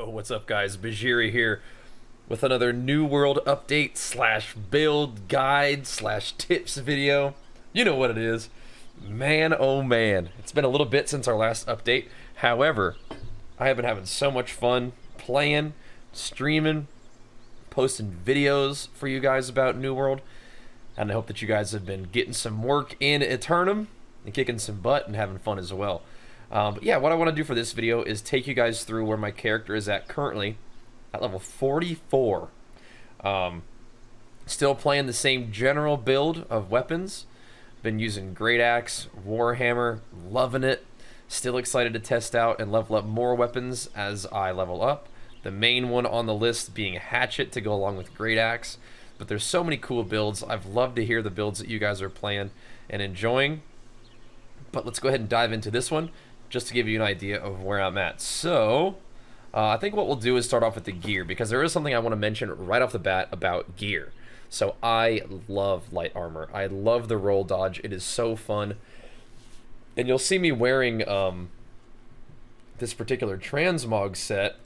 Yo, what's up guys? Bajheera here with another New World update slash build guide slash tips video. You know what it is. Man, oh man. It's been a little bit since our last update. However, I have been having so much fun playing, streaming, posting videos for you guys about New World. And I hope that you guys have been getting some work in Aeternum and kicking some butt and having fun as well. But yeah, what I want to do for this video is take you guys through where my character is at currently at level 44. Still playing the same general build of weapons. Been using Great Axe, Warhammer, loving it. Still excited to test out and level up more weapons as I level up. The main one on the list being Hatchet to go along with Great Axe. But there's so many cool builds. I've loved to hear the builds that you guys are playing and enjoying. But let's go ahead and dive into this one, just to give you an idea of where I'm at. So, I think what we'll do is start off with the gear, because there is something I want to mention right off the bat about gear. So I love light armor. I love the roll dodge. It is so fun. And you'll see me wearing this particular transmog set,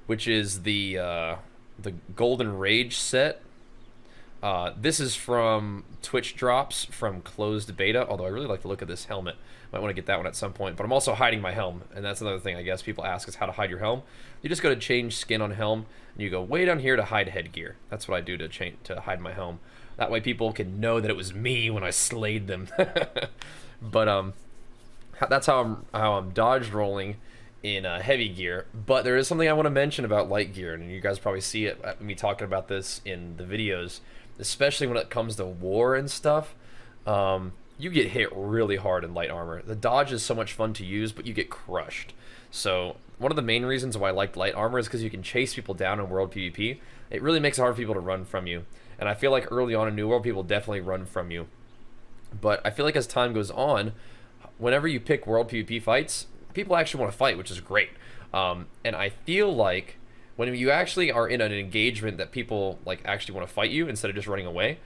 which is the Golden Rage set. This is from Twitch drops from closed beta, although I really like the look of this helmet. Might want to get that one at some point, but I'm also hiding my helm, and that's another thing I guess people ask is how to hide your helm. You just go to change skin on helm, and you go way down here to hide headgear. That's what I do to hide my helm. That way people can know that it was me when I slayed them. But that's how I'm dodge rolling in heavy gear. But there is something I want to mention about light gear, and you guys probably see it me talking about this in the videos, especially when it comes to war and stuff. You get hit really hard in light armor. The dodge is so much fun to use, but you get crushed. So one of the main reasons why I like light armor is because you can chase people down in World PvP. It really makes it hard for people to run from you. And I feel like early on in New World, people definitely run from you. But I feel like as time goes on, whenever you pick World PvP fights, people actually want to fight, which is great. And I feel like when you actually are in an engagement that people like actually want to fight you instead of just running away,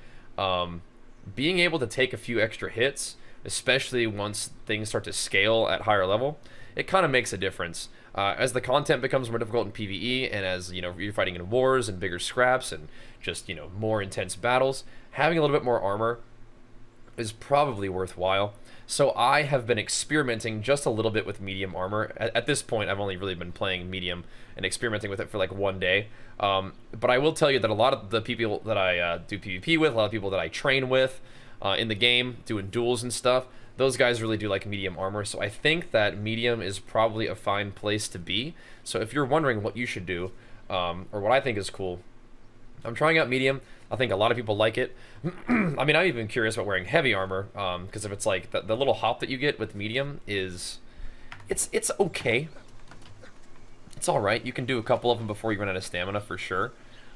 being able to take a few extra hits, especially once things start to scale at higher level, it kind of makes a difference. As the content becomes more difficult in PvE, and as you're fighting in wars and bigger scraps and just more intense battles, having a little bit more armor is probably worthwhile. So I have been experimenting just a little bit with medium armor. At this point, I've only really been playing medium and experimenting with it for like one day. But I will tell you that a lot of the people that I do PvP with, a lot of people that I train with in the game, doing duels and stuff, those guys really do like medium armor. So I think that medium is probably a fine place to be. So if you're wondering what you should do, or what I think is cool, I'm trying out medium. I think a lot of people like it. I mean, I'm even curious about wearing heavy armor, because if it's like the little hop that you get with medium is, it's okay. It's all right. You can do a couple of them before you run out of stamina for sure.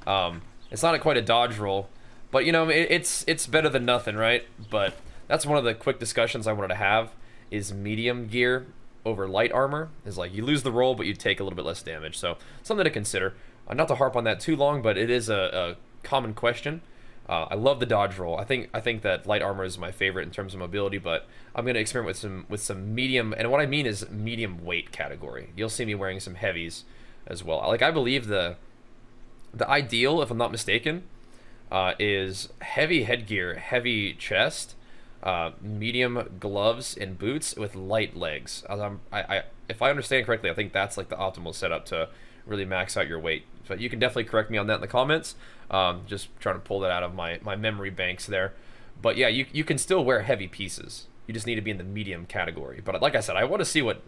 It's not quite a dodge roll, but it's better than nothing, right? But that's one of the quick discussions I wanted to have, is medium gear over light armor. Is like you lose the roll, but you take a little bit less damage. So something to consider. Not to harp on that too long, but it is a common question. I love the dodge roll. I think that light armor is my favorite in terms of mobility, but I'm going to experiment with some medium, and what I mean is medium weight category. You'll see me wearing some heavies as well. Like, I believe the ideal, if I'm not mistaken, is heavy headgear, heavy chest, medium gloves and boots with light legs. If I understand correctly, I think that's like the optimal setup to really max out your weight. But you can definitely correct me on that in the comments. Just trying to pull that out of my memory banks there. But yeah, you can still wear heavy pieces. You just need to be in the medium category. But like I said, I want to see what...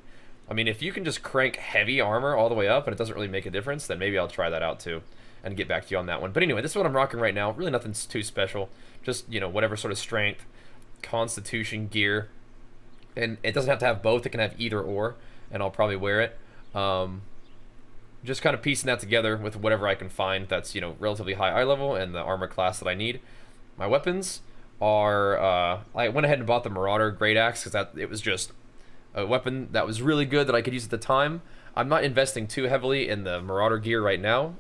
I mean, if you can just crank heavy armor all the way up and it doesn't really make a difference, then maybe I'll try that out too and get back to you on that one. But anyway, this is what I'm rocking right now. Really nothing too special. Just, whatever sort of strength, constitution gear. And it doesn't have to have both. It can have either or, and I'll probably wear it. Just kind of piecing that together with whatever I can find that's, relatively high eye level and the armor class that I need. My weapons are, I went ahead and bought the Marauder Great Axe because it was just a weapon that was really good that I could use at the time. I'm not investing too heavily in the Marauder gear right now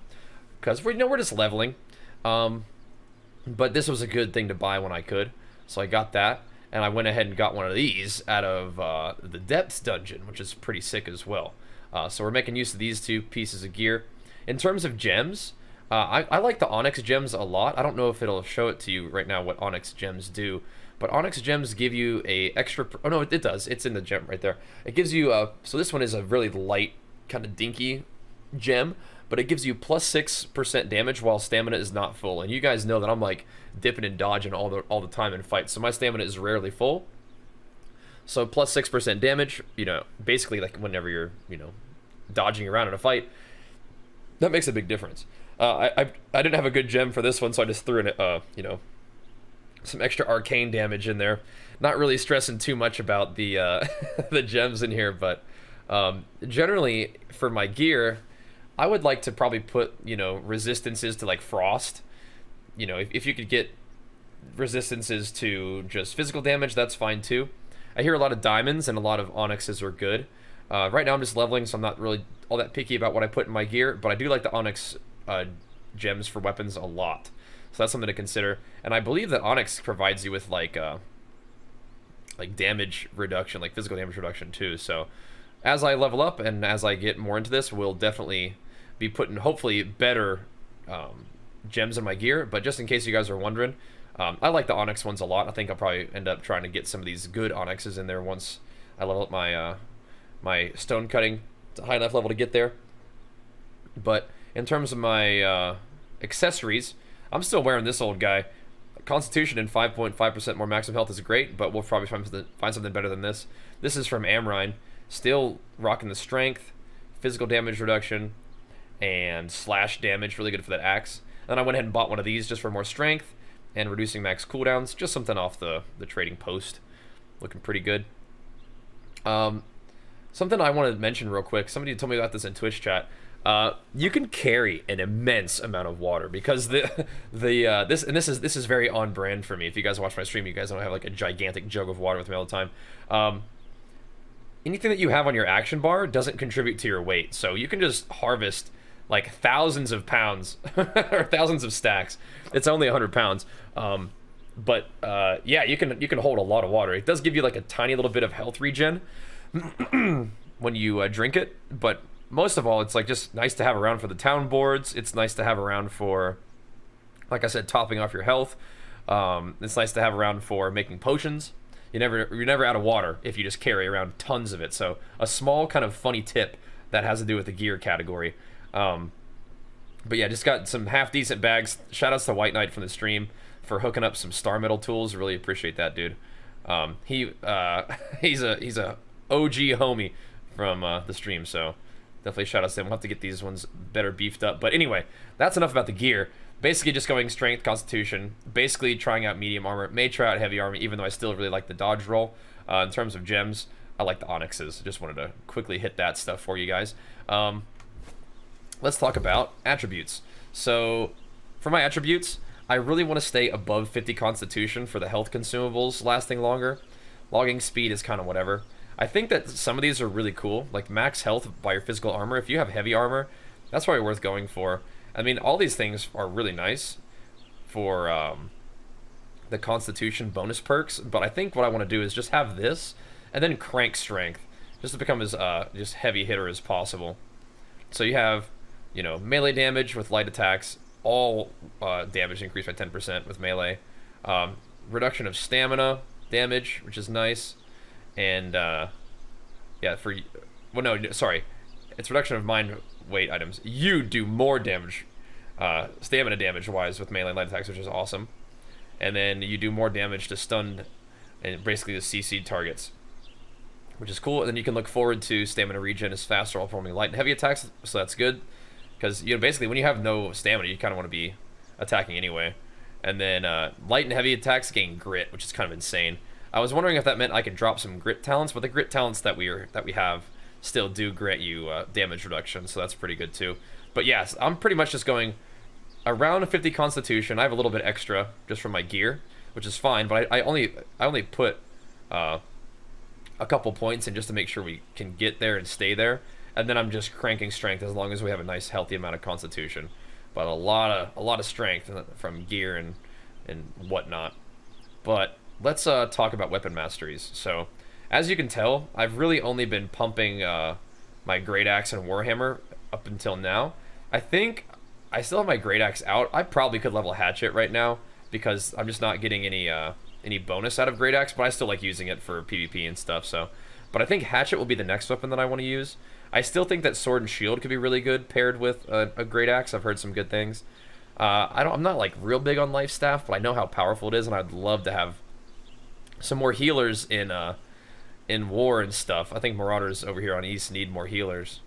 because we're just leveling. But this was a good thing to buy when I could, so I got that. And I went ahead and got one of these out of the Depths dungeon, which is pretty sick as well. So we're making use of these two pieces of gear. In terms of gems, I like the Onyx gems a lot. I don't know if it'll show it to you right now what Onyx gems do, but Onyx gems give you a extra... Oh, no, it does. It's in the gem right there. It gives you... so this one is a really light, kind of dinky gem, but it gives you plus 6% damage while stamina is not full. And you guys know that I'm like dipping and dodging all the time in fights, so my stamina is rarely full. So plus 6% damage, you know, basically like whenever you're, you know, dodging around in a fight, that makes a big difference. I didn't have a good gem for this one, so I just threw in, you know, some extra arcane damage in there. Not really stressing too much about the the gems in here, but generally for my gear, I would like to probably put, you know, resistances to like frost. You know, if you could get resistances to just physical damage, that's fine too. I hear a lot of diamonds and a lot of onyxes are good. Right now I'm just leveling, so I'm not really all that picky about what I put in my gear, but I do like the onyx gems for weapons a lot. So that's something to consider. And I believe that onyx provides you with like damage reduction, like physical damage reduction too. So as I level up and as I get more into this, we'll definitely be putting hopefully better gems in my gear. But just in case you guys are wondering, I like the onyx ones a lot. I think I'll probably end up trying to get some of these good onyxes in there once I level up my my stone cutting to high enough level to get there. But in terms of my accessories, I'm still wearing this old guy. Constitution and 5.5% more maximum health is great, but we'll probably find something better than this. This is from Amrine. Still rocking the strength, physical damage reduction, and slash damage. Really good for that axe. Then I went ahead and bought one of these just for more strength and reducing max cooldowns. Just something off the trading post. Looking pretty good. Something I wanted to mention real quick. Somebody told me about this in Twitch chat. You can carry an immense amount of water because this is very on brand for me. If you guys watch my stream, you guys don't have like a gigantic jug of water with me all the time. Anything that you have on your action bar doesn't contribute to your weight, so you can just harvest like thousands of pounds or thousands of stacks. It's only 100 pounds, but yeah, you can hold a lot of water. It does give you like a tiny little bit of health regen when you drink it, but most of all, it's like just nice to have around for the town boards. It's nice to have around for, like I said, topping off your health. It's nice to have around for making potions. You're never out of water if you just carry around tons of it. So a small kind of funny tip that has to do with the gear category. But yeah, just got some half decent bags. Shout outs to White Knight from the stream for hooking up some star metal tools. Really appreciate that, dude. He's a OG homie from the stream, so definitely shout outs to him. We'll have to get these ones better beefed up. But anyway, that's enough about the gear. Basically just going strength, constitution, basically trying out medium armor. May try out heavy armor, even though I still really like the dodge roll. In terms of gems, I like the onyxes. Just wanted to quickly hit that stuff for you guys. Let's talk about attributes. So for my attributes, I really want to stay above 50 constitution for the health consumables lasting longer. Logging speed is kind of whatever. I think that some of these are really cool, like max health by your physical armor. If you have heavy armor, that's probably worth going for. I mean, all these things are really nice for the constitution bonus perks, but I think what I want to do is just have this and then crank strength just to become as just heavy hitter as possible. So you have, you know, melee damage with light attacks, all damage increased by 10% with melee. Reduction of stamina damage, which is nice. And yeah, well, no, sorry, it's reduction of mind weight items. You do more damage, stamina damage wise with melee light attacks, which is awesome. And then you do more damage to stunned and basically the CC targets, which is cool. And then you can look forward to stamina regen is faster while performing light and heavy attacks, so that's good. Because, you know, basically when you have no stamina, you kind of want to be attacking anyway. And then light and heavy attacks gain grit, which is kind of insane. I was wondering if that meant I could drop some grit talents, but the grit talents that we have still do grant you damage reduction, so that's pretty good too. But yes, I'm pretty much just going around a 50 constitution. I have a little bit extra just from my gear, which is fine, but I only put a couple points in just to make sure we can get there and stay there. And then I'm just cranking strength as long as we have a nice healthy amount of constitution. But a lot of strength from gear and whatnot. But let's talk about weapon masteries. So as you can tell, I've really only been pumping my great axe and Warhammer up until now. I think I still have my great axe out. I probably could level hatchet right now because I'm just not getting any bonus out of great axe, but I still like using it for PvP and stuff. So, but I think hatchet will be the next weapon that I want to use. I still think that sword and shield could be really good paired with a great axe. I've heard some good things. I'm not like real big on life staff, but I know how powerful it is, and I'd love to have some more healers in war and stuff. I think Marauders over here on East need more healers.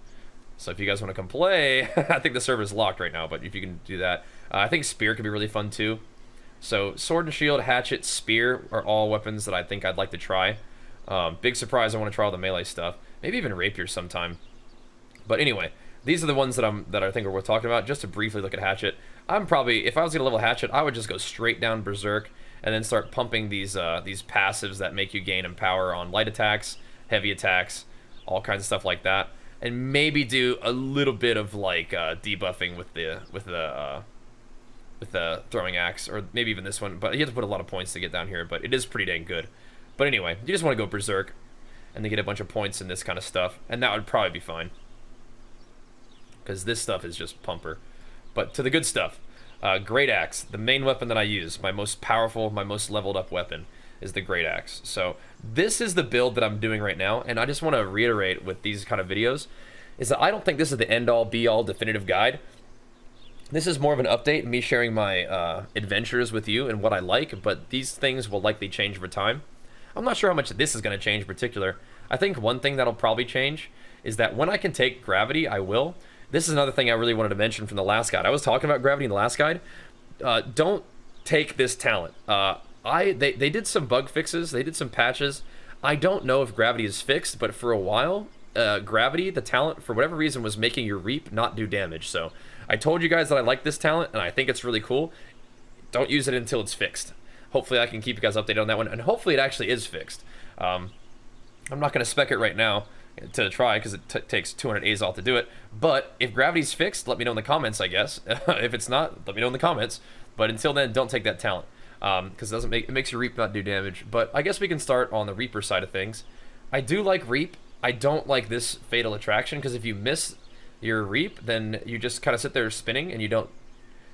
So if you guys want to come play, I think the server's locked right now, but if you can do that. I think spear could be really fun too. So sword and shield, hatchet, spear are all weapons that I think I'd like to try. Big surprise, I want to try all the melee stuff. Maybe even rapier sometime. But anyway, these are the ones that I think are worth talking about. Just to briefly look at hatchet, I'm probably, if I was going to level hatchet, I would just go straight down berserk and then start pumping these passives that make you gain in power on light attacks, heavy attacks, all kinds of stuff like that, and maybe do a little bit of like debuffing with the throwing axe, or maybe even this one. But you have to put a lot of points to get down here, but it is pretty dang good. But anyway, you just want to go berserk and then get a bunch of points in this kind of stuff, and that would probably be fine, because this stuff is just pumper. But to the good stuff, great axe, the main weapon that I use, my most powerful, my most leveled up weapon, is the great axe. So this is the build that I'm doing right now, and I just want to reiterate with these kind of videos, is that I don't think this is the end-all, be-all definitive guide. This is more of an update, me sharing my adventures with you and what I like, but these things will likely change over time. I'm not sure how much this is going to change in particular. I think one thing that'll probably change is that when I can take gravity, I will. This is another thing I really wanted to mention from the last guide. I was talking about gravity in the last guide. Don't take this talent. They did some bug fixes. They did some patches. I don't know if gravity is fixed, but for a while, gravity, the talent, for whatever reason, was making your reap not do damage. So I told you guys that I like this talent, and I think it's really cool. Don't use it until it's fixed. Hopefully I can keep you guys updated on that one, and hopefully it actually is fixed. I'm not going to spec it right now to try, because it takes 200 Azal to do it, but if gravity's fixed, let me know in the comments, I guess. If it's not, let me know in the comments. But until then, don't take that talent, because it makes your reap not do damage. But I guess we can start on the reaper side of things. I do like reap. I don't like this fatal attraction, because if you miss your reap, then you just kind of sit there spinning, and you don't,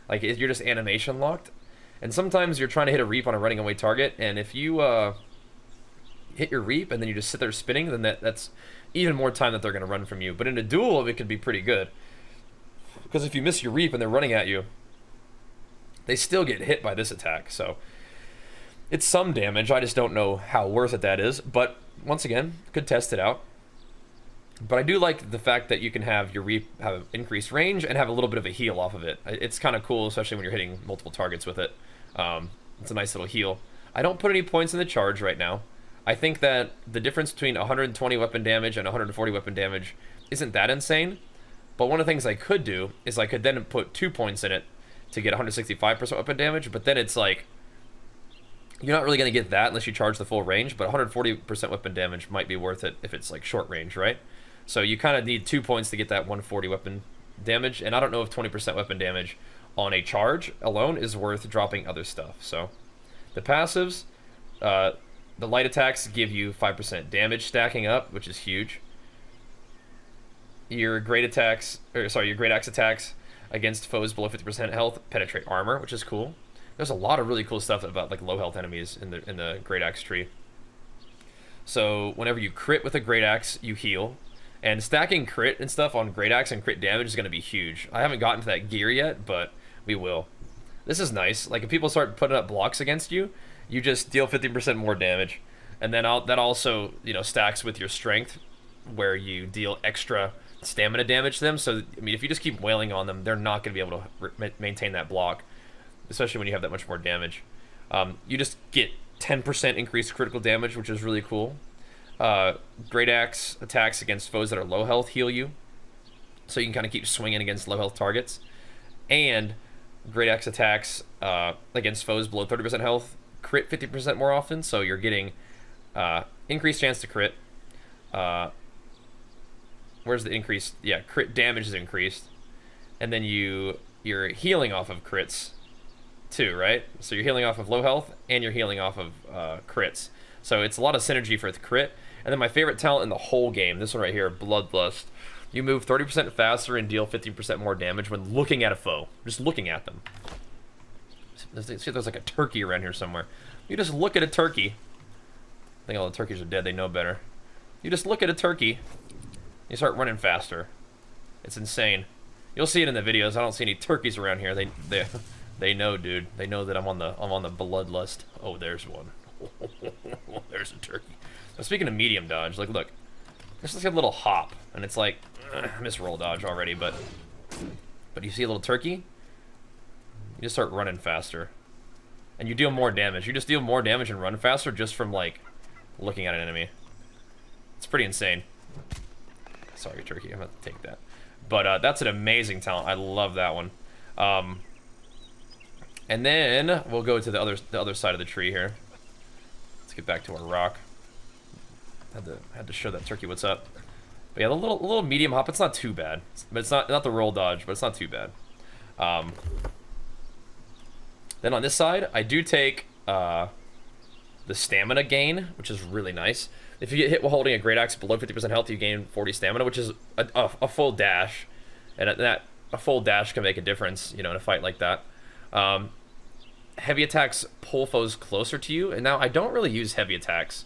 like, you're just animation locked. And sometimes you're trying to hit a reap on a running away target, and if you hit your reap and then you just sit there spinning, then that's even more time that they're going to run from you. But in a duel, it could be pretty good, because if you miss your reap and they're running at you, they still get hit by this attack. So it's some damage. I just don't know how worth it that is. But once again, could test it out. But I do like the fact that you can have your reap have increased range and have a little bit of a heal off of it. It's kind of cool, especially when you're hitting multiple targets with it. It's a nice little heal. I don't put any points in the charge right now. I think that the difference between 120 weapon damage and 140 weapon damage isn't that insane. But one of the things I could do is I could then put 2 points in it to get 165% weapon damage. But then it's like, you're not really going to get that unless you charge the full range. But 140% weapon damage might be worth it if it's like short range, right? So you kind of need 2 points to get that 140 weapon damage. And I don't know if 20% weapon damage on a charge alone is worth dropping other stuff. So the passives, the light attacks give you 5% damage stacking up, which is huge. Your great attacks, your great axe attacks against foes below 50% health penetrate armor, which is cool. There's a lot of really cool stuff about like low health enemies in the great axe tree. So whenever you crit with a great axe, you heal. And stacking crit and stuff on great axe and crit damage is going to be huge. I haven't gotten to that gear yet, but we will. This is nice. Like if people start putting up blocks against you, you just deal 50% more damage. And then that also, stacks with your strength, where you deal extra stamina damage to them. So, I mean, if you just keep wailing on them, they're not going to be able to maintain that block, especially when you have that much more damage. You just get 10% increased critical damage, which is really cool. Great axe attacks against foes that are low health heal you, so you can kind of keep swinging against low health targets. And great axe attacks against foes below 30% health crit 50% more often, so you're getting increased chance to crit. Where's the increase? Yeah, crit damage is increased, and then you're healing off of crits too, right? So you're healing off of low health and you're healing off of crits. So it's a lot of synergy for the crit. And then my favorite talent in the whole game, this one right here, Bloodlust. You move 30% faster and deal 15% more damage when looking at a foe. Just looking at them. See if there's like a turkey around here somewhere. You just look at a turkey. I think all the turkeys are dead. They know better. You just look at a turkey. You start running faster. It's insane. You'll see it in the videos. I don't see any turkeys around here. They know, dude. They know that I'm on the bloodlust. Oh, there's one. There's a turkey. So speaking of medium dodge, like look, there's like a little hop, and it's like I miss roll dodge already, but you see a little turkey, you just start running faster, and you deal more damage. You just deal more damage and run faster just from like looking at an enemy. It's pretty insane. Sorry, turkey. I'm gonna take that. But that's an amazing talent. I love that one. And then we'll go to the other side of the tree here. Let's get back to our rock. Had to show that turkey what's up. But yeah, the little medium hop. It's not too bad. But it's not the roll dodge. But it's not too bad. Then on this side, I do take the stamina gain, which is really nice. If you get hit while holding a great axe below 50% health, you gain 40 stamina, which is a full dash, and a full dash can make a difference, you know, in a fight like that. Heavy attacks pull foes closer to you, and now I don't really use heavy attacks,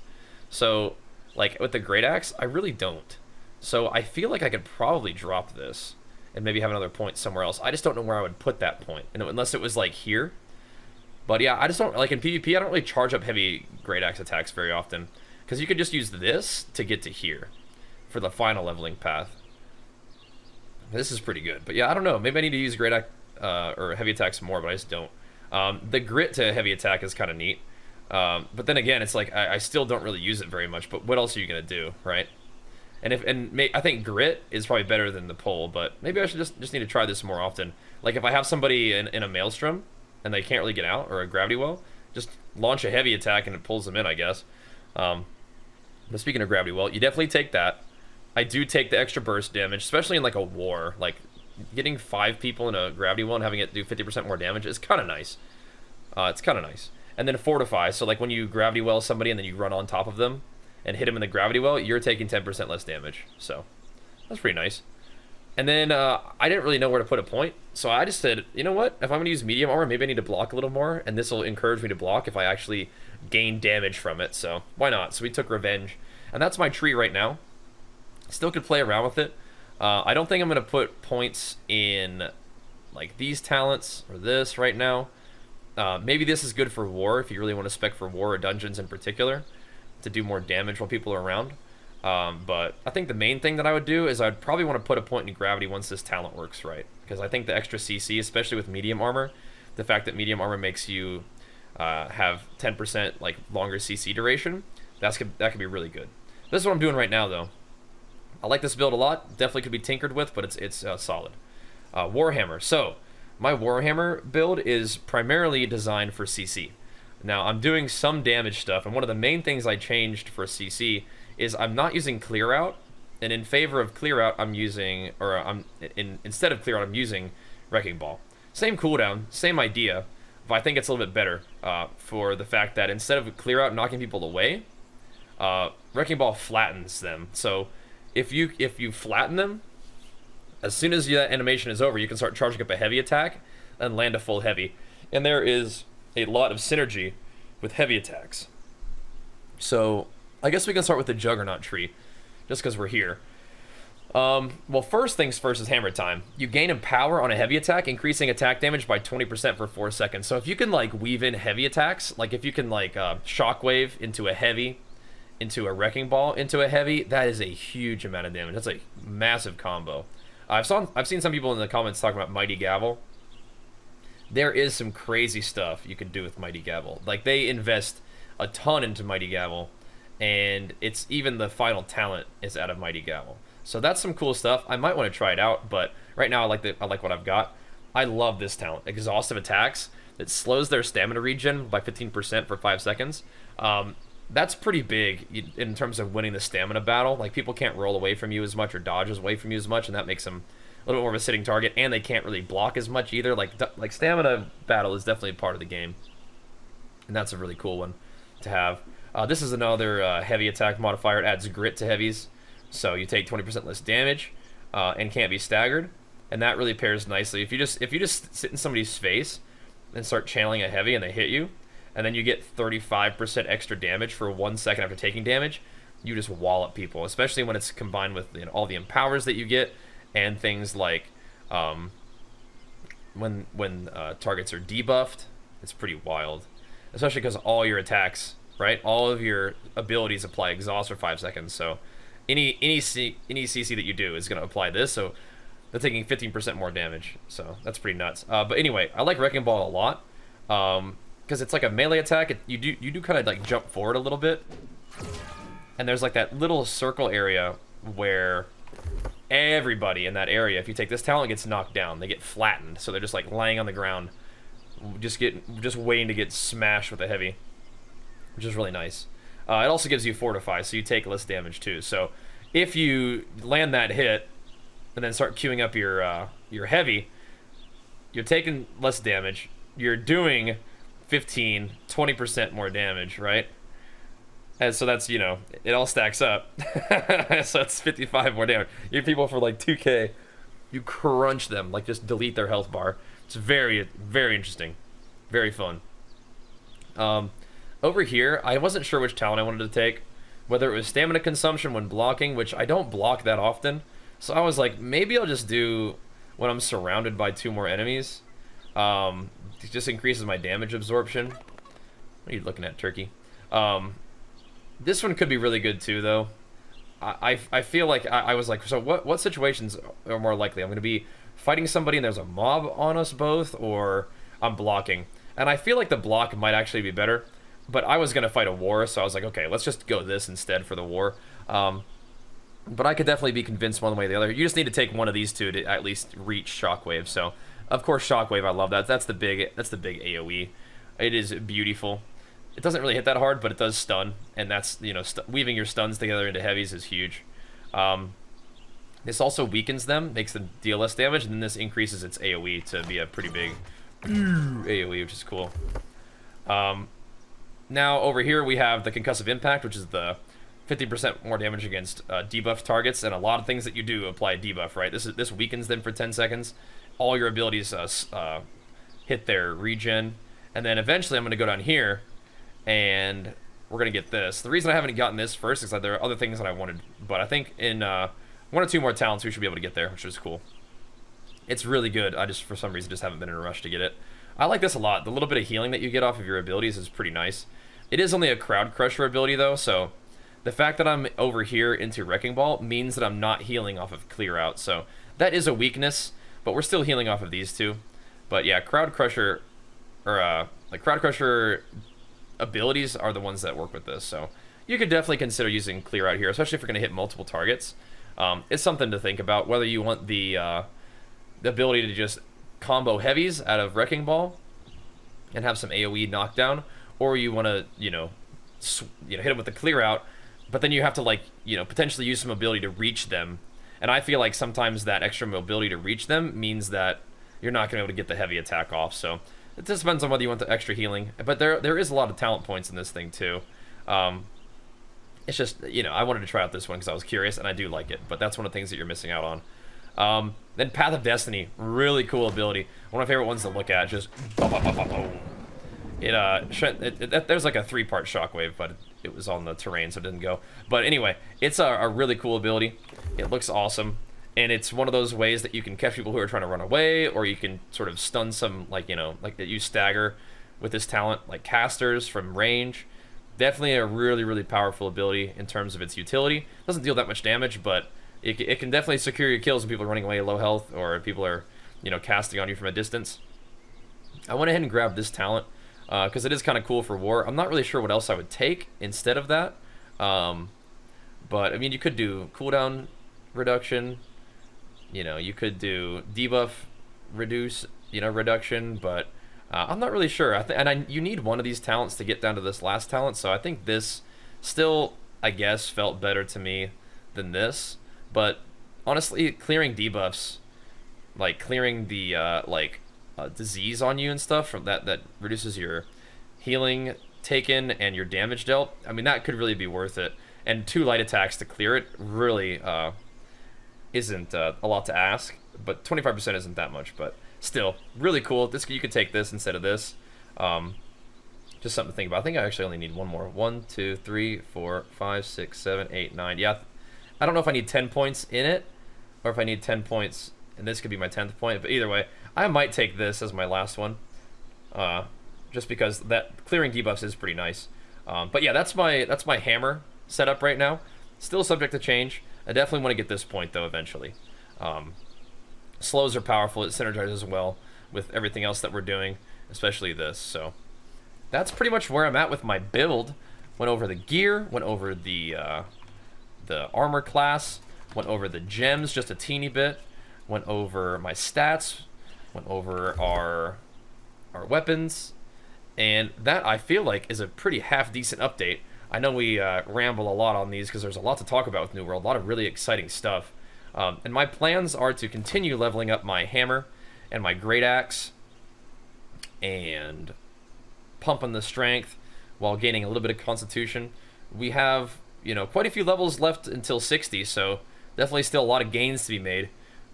so like with the great axe, I really don't. So I feel like I could probably drop this and maybe have another point somewhere else. I just don't know where I would put that point, and unless it was like here. But yeah, I just don't like in PvP. I don't really charge up heavy great axe attacks very often. Because you could just use this to get to here for the final leveling path. This is pretty good. But yeah, I don't know. Maybe I need to use great or heavy attacks more, but I just don't. The grit to heavy attack is kind of neat. But then again, it's like I still don't really use it very much. But what else are you going to do, right? I think grit is probably better than the pull, but maybe I should just need to try this more often. Like if I have somebody in a maelstrom and they can't really get out, or a gravity well, just launch a heavy attack and it pulls them in, I guess. But speaking of gravity well, you definitely take that. I do take the extra burst damage, especially in like a war. Like getting 5 people in a gravity well and having it do 50% more damage is kind of nice. It's kind of nice. And then fortify. So like when you gravity well somebody and then you run on top of them and hit them in the gravity well, you're taking 10% less damage. So that's pretty nice. And then I didn't really know where to put a point, so I just said, you know what? If I'm going to use medium armor, maybe I need to block a little more, and this will encourage me to block if I actually gain damage from it, so why not? So we took revenge, and that's my tree right now. Still could play around with it. I don't think I'm going to put points in like these talents or this right now. Maybe this is good for war, if you really want to spec for war or dungeons in particular, to do more damage while people are around. But I think the main thing that I would do is I'd probably want to put a point in gravity once this talent works right. Because I think the extra CC, especially with medium armor, the fact that medium armor makes you have 10% like longer CC duration, that could be really good. This is what I'm doing right now, though. I like this build a lot. Definitely could be tinkered with, but it's solid. Warhammer. So my Warhammer build is primarily designed for CC. Now I'm doing some damage stuff, and one of the main things I changed for CC is I'm not using clear out, and in favor of clear out I'm using, instead of clear out I'm using wrecking ball. Same cooldown, same idea, but I think it's a little bit better for the fact that instead of clear out knocking people away, wrecking ball flattens them. So if you flatten them, as soon as that animation is over, you can start charging up a heavy attack and land a full heavy. And there is a lot of synergy with heavy attacks. So I guess we can start with the Juggernaut tree, just because we're here. Well, first things first is hammer time. You gain in power on a heavy attack, increasing attack damage by 20% for 4 seconds. So if you can like weave in heavy attacks, like if you can like shockwave into a heavy, into a wrecking ball, into a heavy, that is a huge amount of damage. That's a massive combo. I've seen some people in the comments talking about Mighty Gavel. There is some crazy stuff you can do with Mighty Gavel. Like they invest a ton into Mighty Gavel, and it's even the final talent is out of Mighty Gavel. So that's some cool stuff. I might want to try it out, but right now I like what I've got. I love this talent. Exhaustive attacks that slows their stamina regen by 15% for 5 seconds. That's pretty big in terms of winning the stamina battle. Like people can't roll away from you as much or dodge away from you as much, and that makes them a little bit more of a sitting target, and they can't really block as much either. Like stamina battle is definitely part of the game, and that's a really cool one to have. This is another heavy attack modifier. It adds grit to heavies, so you take 20% less damage. and can't be staggered, and that really pairs nicely. If you just sit in somebody's face and start channeling a heavy and they hit you, and then you get 35% extra damage for 1 second after taking damage, you just wallop people, especially when it's combined with all the empowers that you get and things like when targets are debuffed. It's pretty wild, especially because all your attacks, right, all of your abilities apply exhaust for 5 seconds. So any CC that you do is going to apply this, so they're taking 15% more damage. So that's pretty nuts. But anyway, I like Wrecking Ball a lot because it's like a melee attack. You do kind of like jump forward a little bit, and there's like that little circle area where everybody in that area, if you take this talent, gets knocked down. They get flattened, so they're just like lying on the ground, just waiting to get smashed with a heavy, which is really nice. It also gives you Fortify, so you take less damage too. So if you land that hit and then start queuing up your heavy, you're taking less damage. You're doing 15-20% more damage, right? And so that's, it all stacks up. So it's 55 more damage. You people for like 2k, you crunch them, like just delete their health bar. It's very, very interesting. Very fun. Over here, I wasn't sure which talent I wanted to take. Whether it was stamina consumption when blocking, which I don't block that often. So I was like, maybe I'll just do when I'm surrounded by 2 more enemies. It just increases my damage absorption. What are you looking at, Turkey? This one could be really good too, though. I feel like I was like, so what situations are more likely? I'm going to be fighting somebody and there's a mob on us both, or I'm blocking. And I feel like the block might actually be better, but I was going to fight a war, so I was like, okay, let's just go this instead for the war. But I could definitely be convinced one way or the other. You just need to take one of these two to at least reach Shockwave. So, of course, Shockwave, I love that. That's the big AoE. It is beautiful. It doesn't really hit that hard, but it does stun, and that's, weaving your stuns together into heavies is huge. This also weakens them, makes them deal less damage, and then this increases its AoE to be a pretty big AoE, which is cool. Now, over here, we have the Concussive Impact, which is the 50% more damage against debuff targets, and a lot of things that you do apply a debuff, right? This weakens them for 10 seconds. All your abilities hit their regen, and then eventually I'm going to go down here, and we're going to get this. The reason I haven't gotten this first is that there are other things that I wanted, but I think in 1 or 2 more talents we should be able to get there, which is cool. It's really good. I just, for some reason, just haven't been in a rush to get it. I like this a lot. The little bit of healing that you get off of your abilities is pretty nice. It is only a Crowd Crusher ability, though, so the fact that I'm over here into Wrecking Ball means that I'm not healing off of Clear Out, so that is a weakness, but we're still healing off of these two. But yeah, Crowd Crusher, or like Crowd Crusher abilities are the ones that work with this, so you could definitely consider using Clear Out here, especially if you're going to hit multiple targets. It's something to think about, whether you want the ability to just combo heavies out of Wrecking Ball and have some AoE knockdown, or you want to, hit them with the Clear Out, but then you have to, like, potentially use some mobility to reach them. And I feel like sometimes that extra mobility to reach them means that you're not going to be able to get the heavy attack off. So it just depends on whether you want the extra healing. But there is a lot of talent points in this thing too. It's just, I wanted to try out this one because I was curious, and I do like it. But that's one of the things that you're missing out on. Then Path of Destiny, really cool ability. One of my favorite ones to look at. Just there's like a 3-part shockwave, but it was on the terrain, so it didn't go. But anyway, it's a really cool ability. It looks awesome, and it's one of those ways that you can catch people who are trying to run away, or you can sort of stun some, like that you stagger with this talent, like casters from range. Definitely a really, really powerful ability in terms of its utility. Doesn't deal that much damage, but it can definitely secure your kills when people are running away at low health, or people are, casting on you from a distance. I went ahead and grabbed this talent because it is kind of cool for war. I'm not really sure what else I would take instead of that. But, I mean, you could do cooldown reduction. You could do debuff reduction, but I'm not really sure. You need one of these talents to get down to this last talent, so I think this still, I guess, felt better to me than this. But honestly, clearing debuffs, like clearing the disease on you and stuff from that reduces your healing taken and your damage dealt. I mean, that could really be worth it. And 2 light attacks to clear it really isn't a lot to ask, but 25% isn't that much, but still, really cool. You could take this instead of this. Just something to think about. I think I actually only need one more. 1, 2, 3, 4, 5, 6, 7, 8, 9. Yeah, I don't know if I need 10 points in it, or if I need 10 points, and this could be my 10th point, but either way, I might take this as my last one, just because that clearing debuffs is pretty nice. But yeah, that's my hammer setup right now. Still subject to change. I definitely want to get this point, though, eventually. Slows are powerful. It synergizes well with everything else that we're doing, especially this. So that's pretty much where I'm at with my build. Went over the gear, went over the armor class, went over the gems just a teeny bit, went over my stats, went over our weapons, and that, I feel like, is a pretty half-decent update. I know we ramble a lot on these because there's a lot to talk about with New World, a lot of really exciting stuff. And my plans are to continue leveling up my hammer and my great axe and pumping the strength while gaining a little bit of constitution. We have, quite a few levels left until 60, so definitely still a lot of gains to be made.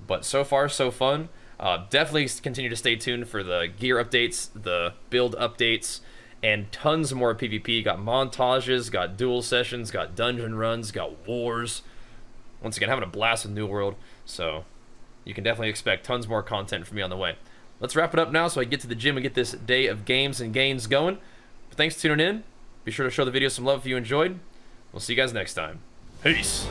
But so far, so fun. Definitely continue to stay tuned for the gear updates, the build updates, and tons more PvP. Got montages, got duel sessions, got dungeon runs, got wars. Once again, having a blast with New World, so you can definitely expect tons more content from me on the way. Let's wrap it up now so I can get to the gym and get this day of games and gains going. But thanks for tuning in. Be sure to show the video some love if you enjoyed. We'll see you guys next time. Peace.